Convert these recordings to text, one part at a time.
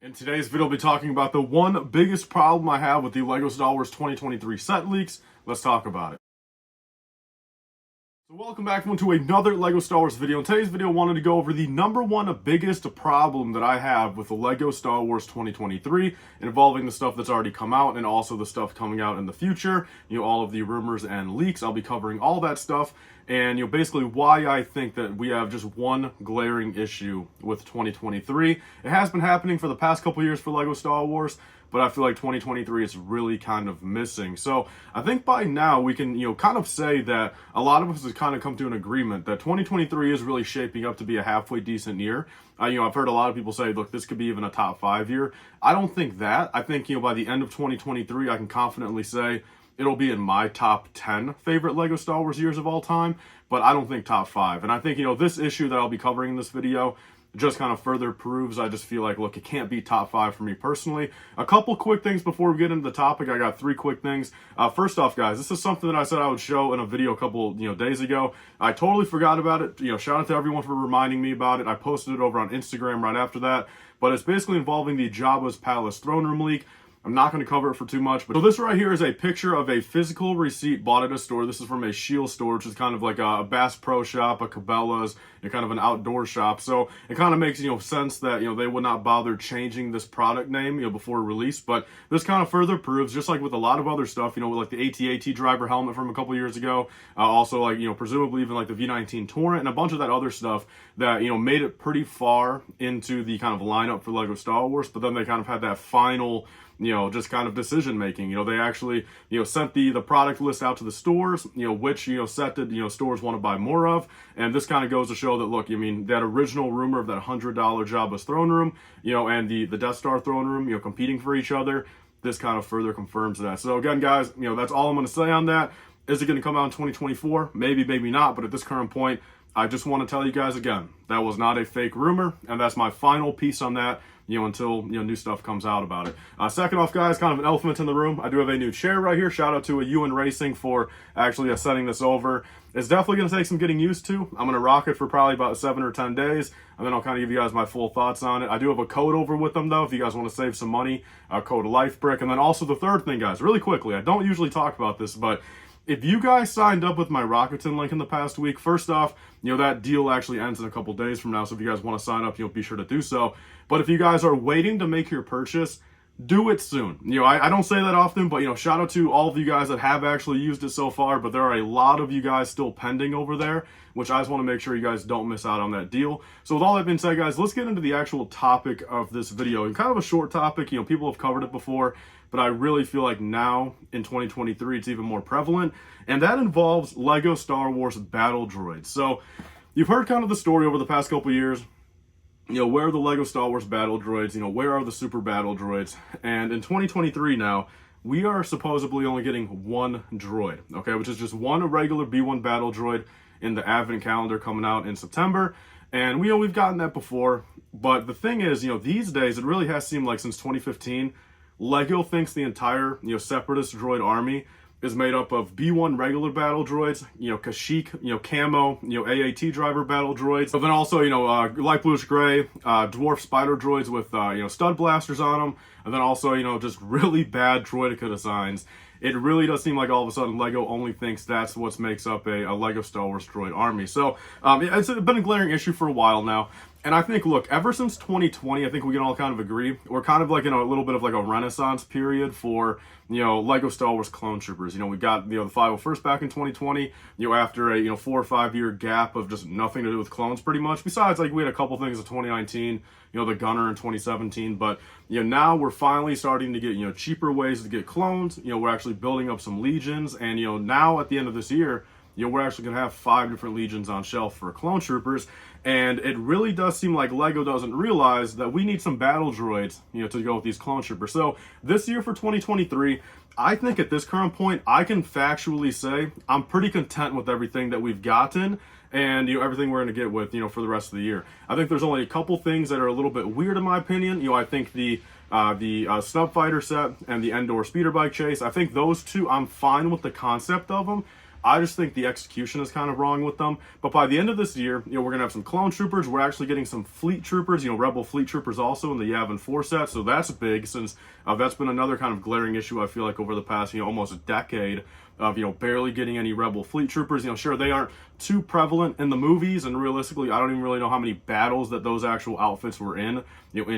In today's video, I'll be talking about the one biggest problem I have with the LEGO Star Wars 2023 set leaks. Let's talk about it. So welcome back to another LEGO Star Wars video. In today's video, I wanted to go over the number one biggest problem that I have with the LEGO Star Wars 2023 involving the stuff that's already come out and also the stuff coming out in the future. All of the rumors and leaks. I'll be covering all that stuff and basically why I think that we have just one glaring issue with 2023. It has been happening for the past couple years for LEGO Star Wars, but I feel like 2023 is really kind of missing. So I think by now we can, kind of say that a lot of us have kind of come to an agreement that 2023 is really shaping up to be a halfway decent year. I've heard a lot of people say, look, this could be even a top 5 year. I don't think that. I think, by the end of 2023, I can confidently say it'll be in my top 10 favorite LEGO Star Wars years of all time, but I don't think top 5. And I think, this issue that I'll be covering in this video just kind of further proves, I just feel like, look, it can't be top 5 for me personally. A couple quick things before we get into the topic. I got 3 quick things. First off, guys, this is something that I said I would show in a video a couple, days ago. I totally forgot about it. Shout out to everyone for reminding me about it. I posted it over on Instagram right after that, but it's basically involving the Jabba's Palace throne room leak. I'm not going to cover it for too much, but so this right here is a picture of a physical receipt bought at a store. This is from a Shield store, which is kind of like a Bass Pro shop, a Cabela's, kind of an outdoor shop. So it kind of makes, sense that, they would not bother changing this product name, before release. But this kind of further proves, just like with a lot of other stuff, like the AT-AT driver helmet from a couple years ago, also like, presumably even like the V19 Torrent and a bunch of that other stuff that, made it pretty far into the kind of lineup for LEGO Star Wars, but then they kind of had that final, just kind of decision making. They actually, sent the product list out to the stores, which, set that, stores want to buy more of. And this kind of goes to show that, look, that original rumor of that $100 Jabba's throne room, and the Death Star throne room, competing for each other, this kind of further confirms that. So again, guys, that's all I'm going to say on that. Is it going to come out in 2024? Maybe, maybe not. But at this current point, I just want to tell you guys again, that was not a fake rumor. And that's my final piece on that. Until, new stuff comes out about it. Second off, guys, kind of an elephant in the room. I do have a new chair right here. Shout out to UN Racing for actually sending this over. It's definitely going to take some getting used to. I'm going to rock it for probably about 7 or 10 days, and then I'll kind of give you guys my full thoughts on it. I do have a code over with them, though, if you guys want to save some money. Code LifeBricks. And then also the third thing, guys, really quickly, I don't usually talk about this, but if you guys signed up with my Rakuten link in the past week, first off, that deal actually ends in a couple days from now. So if you guys want to sign up, be sure to do so. But if you guys are waiting to make your purchase, do it soon. I don't say that often, but, shout out to all of you guys that have actually used it so far. But there are a lot of you guys still pending over there, which I just want to make sure you guys don't miss out on that deal. So with all that being said, guys, let's get into the actual topic of this video. And kind of a short topic, people have covered it before, but I really feel like now in 2023, it's even more prevalent. And that involves LEGO Star Wars battle droids. So you've heard kind of the story over the past couple years. Where are the LEGO Star Wars battle droids? Where are the super battle droids? And in 2023 now, we are supposedly only getting one droid, okay? Which is just one regular B1 battle droid in the Advent calendar coming out in September. And we've gotten that before. But the thing is, these days, it really has seemed like since 2015, LEGO thinks the entire, separatist droid army is made up of B1 regular battle droids, Kashyyyk, camo, AAT driver battle droids, but then also, light bluish gray, dwarf spider droids with, stud blasters on them, and then also, just really bad droideka designs. It really does seem like all of a sudden LEGO only thinks that's what makes up a LEGO Star Wars droid army. So it's been a glaring issue for a while now. And I think, look, ever since 2020, I think we can all kind of agree, we're kind of like in a little bit of like a renaissance period for, LEGO Star Wars clone troopers. We got, the 501st back in 2020, after a, 4 or 5 year gap of just nothing to do with clones pretty much. Besides, like, we had a couple things in 2019, the Gunner in 2017, but, now we're finally starting to get, cheaper ways to get clones. We're actually building up some legions, and, now at the end of this year, we're actually going to have 5 different legions on shelf for clone troopers. And it really does seem like LEGO doesn't realize that we need some battle droids, to go with these clone troopers. So this year for 2023, I think at this current point, I can factually say I'm pretty content with everything that we've gotten and, everything we're going to get with, for the rest of the year. I think there's only a couple things that are a little bit weird in my opinion. I think the Snub Fighter set and the Endor speeder bike chase, I think those two, I'm fine with the concept of them. I just think the execution is kind of wrong with them. But by the end of this year, we're going to have some clone troopers. We're actually getting some fleet troopers, Rebel fleet troopers also in the Yavin 4 set. So that's big, since that's been another kind of glaring issue, I feel like, over the past, almost a decade of, barely getting any Rebel fleet troopers. Sure, they aren't too prevalent in the movies, and realistically, I don't even really know how many battles that those actual outfits were in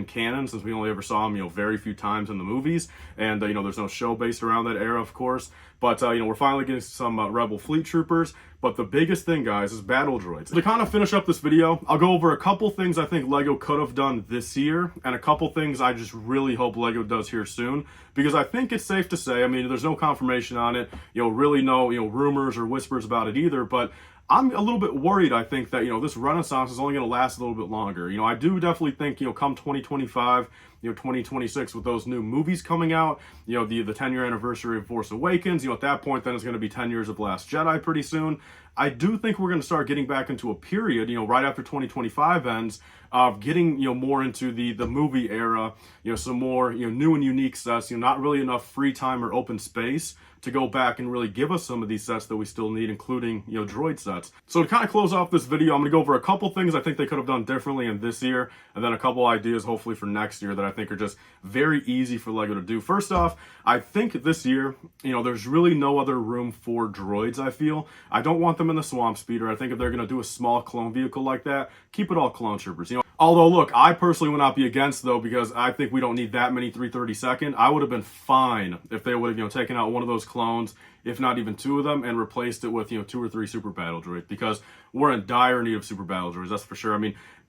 canon, since we only ever saw them, very few times in the movies, and there's no show based around that era, of course. But we're finally getting some Rebel fleet troopers. But the biggest thing, guys, is battle droids. To kind of finish up this video, I'll go over a couple things I think LEGO could have done this year, and a couple things I just really hope LEGO does here soon, because I think it's safe to say, there's no confirmation on it, really no, rumors or whispers about it either, but I'm a little bit worried, I think, that, this renaissance is only going to last a little bit longer. I do definitely think, come 2025, 2026, with those new movies coming out, the 10-year anniversary of Force Awakens, at that point, then it's going to be 10 years of Last Jedi pretty soon. I do think we're going to start getting back into a period, right after 2025 ends, of getting, more into the movie era, some more, new and unique sets, not really enough free time or open space to go back and really give us some of these sets that we still need, including, droid sets. So to kind of close off this video, I'm going to go over a couple things I think they could have done differently in this year, and then a couple ideas, hopefully, for next year that I think are just very easy for LEGO to do. First off, I think this year, there's really no other room for droids, I feel. I don't want them in the Swamp Speeder. I think if they're going to do a small clone vehicle like that, keep it all clone troopers, Although, look, I personally would not be against, though, because I think we don't need that many 332nd. I would have been fine if they would have, taken out one of those clones, if not even two of them, and replaced it with, 2 or 3 super battle droids, because we're in dire need of super battle droids, that's for sure.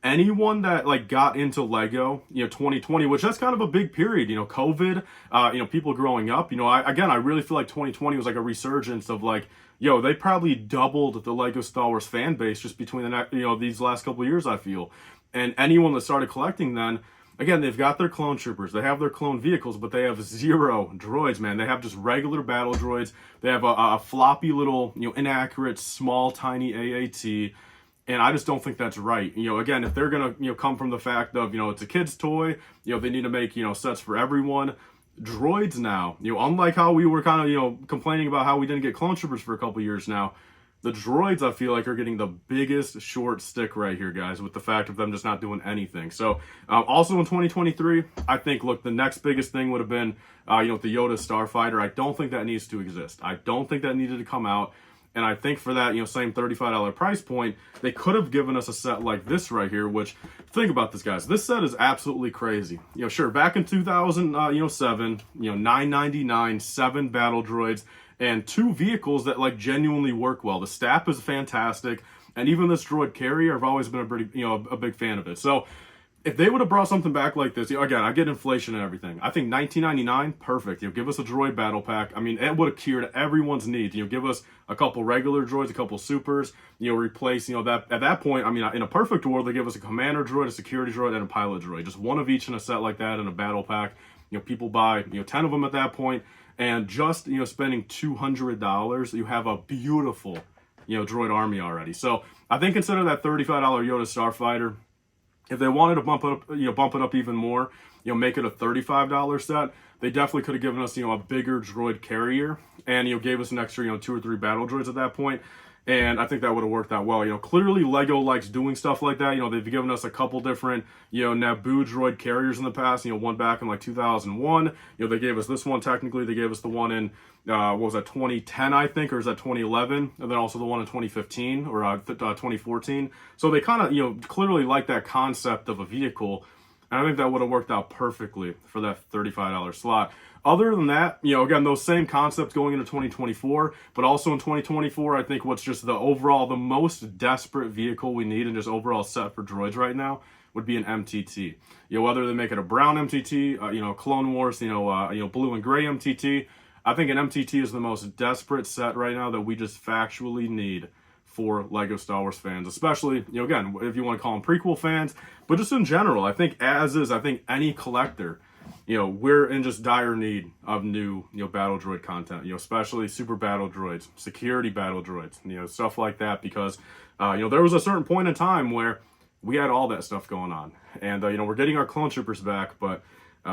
Anyone that, got into LEGO, 2020, which that's kind of a big period, COVID, people growing up, I really feel like 2020 was like a resurgence of, they probably doubled the LEGO Star Wars fan base just between these last couple of years, I feel. And anyone that started collecting then, again, they've got their clone troopers, they have their clone vehicles, but they have 0 droids, man. They have just regular battle droids. They have a floppy little, inaccurate, small, tiny AAT. And I just don't think that's right. Again, if they're going to, come from the fact of, it's a kid's toy, they need to make, sets for everyone. Droids now, unlike how we were kind of, complaining about how we didn't get clone troopers for a couple years now, the droids, I feel like, are getting the biggest short stick right here, guys, with the fact of them just not doing anything. So, also in 2023, I think, look, the next biggest thing would have been, the Yoda Starfighter. I don't think that needs to exist. I don't think that needed to come out. And I think for that, same $35 price point, they could have given us a set like this right here, which, think about this, guys. This set is absolutely crazy. Sure, back in 2007, $9.99, 7 battle droids, and 2 vehicles that genuinely work well. The staff is fantastic, and even this droid carrier, I've always been a pretty, a big fan of it. So if they would have brought something back like this, again, I get inflation and everything. I think $19.99, perfect. Give us a droid battle pack. It would have cured everyone's needs. Give us a couple regular droids, a couple supers. Replace, that at that point. In a perfect world, they give us a commander droid, a security droid, and a pilot droid. Just one of each in a set like that in a battle pack. People buy 10 of them at that point. And just, spending $200, you have a beautiful, droid army already. So I think consider that $35 Yoda Starfighter. If they wanted to bump it up even more, make it a $35 set, they definitely could have given us, a bigger droid carrier, and, gave us an extra, 2 or 3 battle droids at that point. And I think that would have worked out well. Clearly LEGO likes doing stuff like that. They've given us a couple different, Naboo droid carriers in the past, one back in 2001. They gave us this one technically. They gave us the one in, what was that, 2010, I think, or is that 2011? And then also the one in 2015 or 2014. So they kind of, clearly like that concept of a vehicle. And I think that would have worked out perfectly for that $35 slot. Other than that, again, those same concepts going into 2024, but also in 2024, I think what's just the most desperate vehicle we need and just overall set for droids right now would be an MTT. Whether they make it a brown MTT, Clone Wars, blue and gray MTT, I think an MTT is the most desperate set right now that we just factually need for LEGO Star Wars fans, especially, again, if you want to call them prequel fans, but just in general, I think any collector, we're in just dire need of new, battle droid content, especially super battle droids, security battle droids, stuff like that, because, there was a certain point in time where we had all that stuff going on, and, we're getting our clone troopers back, but,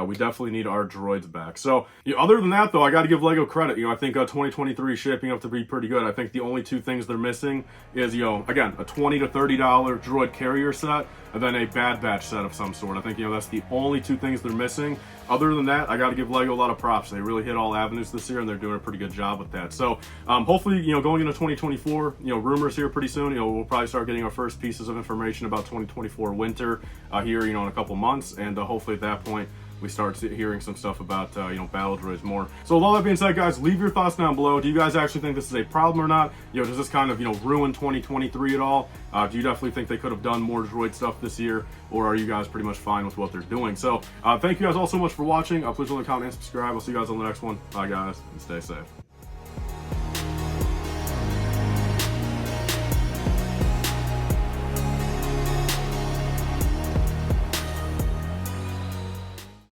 We definitely need our droids back. So, other than that, though, I got to give LEGO credit. I think 2023 is shaping up to be pretty good. I think the only two things they're missing is, again, a $20 to $30 droid carrier set, and then a Bad Batch set of some sort. I think, that's the only two things they're missing. Other than that, I got to give LEGO a lot of props. They really hit all avenues this year, and they're doing a pretty good job with that. So, hopefully, going into 2024, rumors here pretty soon. We'll probably start getting our first pieces of information about 2024 winter here, in a couple months, and hopefully at that point, we start hearing some stuff about, battle droids more. So with all that being said, guys, leave your thoughts down below. Do you guys actually think this is a problem or not? Does this kind of, ruin 2023 at all? Do you definitely think they could have done more droid stuff this year? Or are you guys pretty much fine with what they're doing? So thank you guys all so much for watching. Please leave a comment and subscribe. I'll see you guys on the next one. Bye, guys, and stay safe.